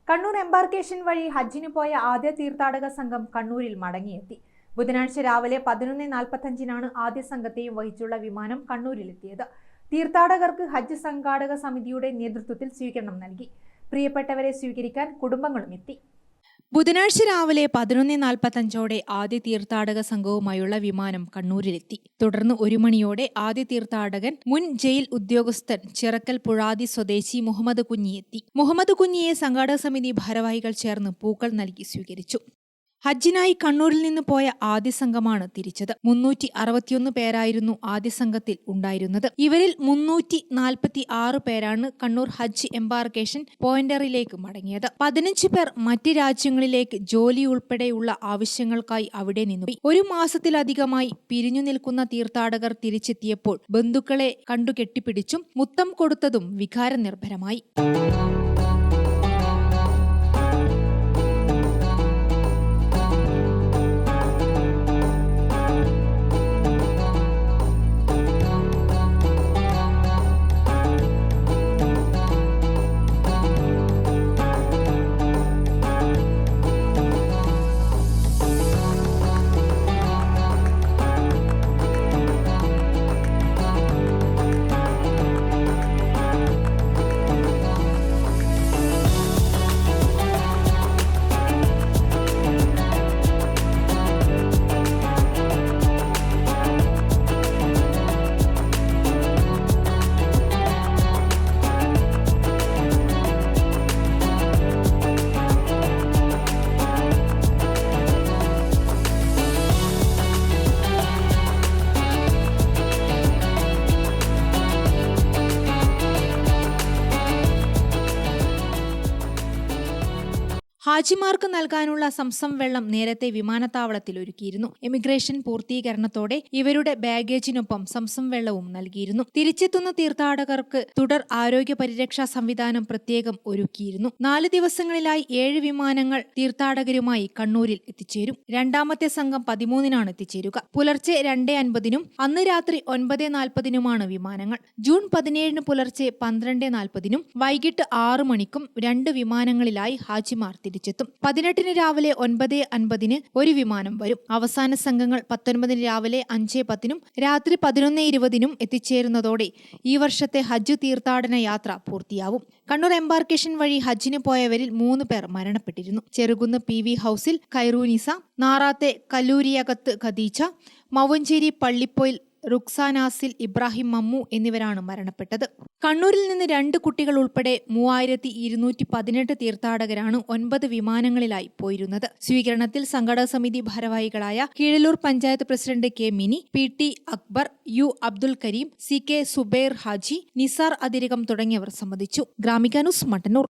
Kannur embarkation വഴി ഹജ്ജിന് പോയ ആദ്യ തീർത്ഥാടക സംഘം കണ്ണൂരിൽ മടങ്ങിയെത്തി. ബുധനാഴ്ച രാവിലെ 11:45 ആദ്യ സംഘത്തെയും വഹിച്ചുള്ള വിമാനം കണ്ണൂരിലെത്തിയത്. തീർത്ഥാടകർക്ക് ഹജ്ജ് സംഘാടക സമിതിയുടെ നേതൃത്വത്തിൽ സ്വീകരണം നൽകി. പ്രിയപ്പെട്ടവരെ സ്വീകരിക്കാൻ കുടുംബങ്ങളും എത്തി. ബുധനാഴ്ച രാവിലെ 11:45 ആദ്യ തീർത്ഥാടക സംഘവുമായുള്ള വിമാനം കണ്ണൂരിലെത്തി. തുടർന്ന് 1 മണിയോടെ ആദ്യ തീർത്ഥാടകൻ മുൻ ജയിൽ ഉദ്യോഗസ്ഥൻ ചിറക്കൽ പുഴാതി സ്വദേശി മുഹമ്മദ് കുഞ്ഞി എത്തി. മുഹമ്മദ് കുഞ്ഞിയെ സംഘാടക സമിതി ഭാരവാഹികൾ ചേർന്ന് പൂക്കൾ നൽകി സ്വീകരിച്ചു. ഹജ്ജിനായി കണ്ണൂരിൽ നിന്ന് പോയ ആദ്യ സംഘമാണ് തിരിച്ചത്. 361 പേരായിരുന്നു ആദ്യ സംഘത്തിൽ ഉണ്ടായിരുന്നത്. ഇവരിൽ 346 പേരാണ് കണ്ണൂർ ഹജ്ജ് എംബാർക്കേഷൻ പോയിന്ററിലേക്ക് മടങ്ങിയത്. 15 പേർ മറ്റ് രാജ്യങ്ങളിലേക്ക് ജോലി ഉൾപ്പെടെയുള്ള ആവശ്യങ്ങൾക്കായി അവിടെ നിന്നു. 1 മാസത്തിലധികമായി പിരിഞ്ഞു നിൽക്കുന്ന തീർത്ഥാടകർ തിരിച്ചെത്തിയപ്പോൾ ബന്ധുക്കളെ കണ്ടു കെട്ടിപ്പിടിച്ചും മുത്തം കൊടുത്തതും വികാരനിർഭരമായി. ഹാജിമാർക്ക് നൽകാനുള്ള സംസം വെള്ളം നേരത്തെ വിമാനത്താവളത്തിൽ ഒരുക്കിയിരുന്നു. എമിഗ്രേഷൻ പൂർത്തീകരണത്തോടെ ഇവരുടെ ബാഗേജിനൊപ്പം സംസം വെള്ളവും നൽകിയിരുന്നു. തിരിച്ചെത്തുന്ന തീർത്ഥാടകർക്ക് തുടർ ആരോഗ്യ പരിരക്ഷാ സംവിധാനം പ്രത്യേകം ഒരുക്കിയിരുന്നു. 4 ദിവസങ്ങളിലായി 7 വിമാനങ്ങൾ തീർത്ഥാടകരുമായി കണ്ണൂരിൽ എത്തിച്ചേരും. രണ്ടാമത്തെ സംഘം 13-നാണ് എത്തിച്ചേരുക. പുലർച്ചെ 2:50-നും അന്ന് രാത്രി 9:40-നുമാണ് വിമാനങ്ങൾ. ജൂൺ 17-ന് പുലർച്ചെ 12:40-നും വൈകിട്ട് 6 മണിക്കും 2 വിമാനങ്ങളിലായി ഹാജിമാർ തിരിച്ചെത്തും. 18-ന് രാവിലെ 9:50-ന് ഒരു വിമാനം വരും. അവസാന സംഘങ്ങൾ 19-ന് രാവിലെ 5:10-നും രാത്രി 11:20-നും എത്തിച്ചേരുന്നതോടെ ഈ വർഷത്തെ ഹജ്ജ് തീർത്ഥാടന യാത്ര പൂർത്തിയാവും. കണ്ണൂർ എംബാർക്കേഷൻ വഴി ഹജ്ജിന് പോയവരിൽ 3 പേർ മരണപ്പെട്ടിരുന്നു. ചെറുകുന്ന് PV ഹൌസിൽ ഖൈറൂനിസ, നാറാത്തെ കല്ലൂരിയകത്ത് ഖദീജ, മൗവഞ്ചേരി പള്ളിപ്പോയിൽ റുക്സാനാസിൽ ഇബ്രാഹിം മമ്മു എന്നിവരാണ് മരണപ്പെട്ടത്. കണ്ണൂരിൽ നിന്ന് 2 കുട്ടികൾ ഉൾപ്പെടെ 3218 തീർത്ഥാടകരാണ് 9 വിമാനങ്ങളിലായി പോയിരുന്നത്. സ്വീകരണത്തിൽ സംഘാടക സമിതി ഭാരവാഹികളായ Keezhallur panchayat president K Mini, PT Akbar, U Abdul Kareem, CK Subair Haji, Nisar അതിരികം തുടങ്ങിയവർ സംബന്ധിച്ചു. ഗ്രാമിക ന്യൂസ്, മട്ടന്നൂർ.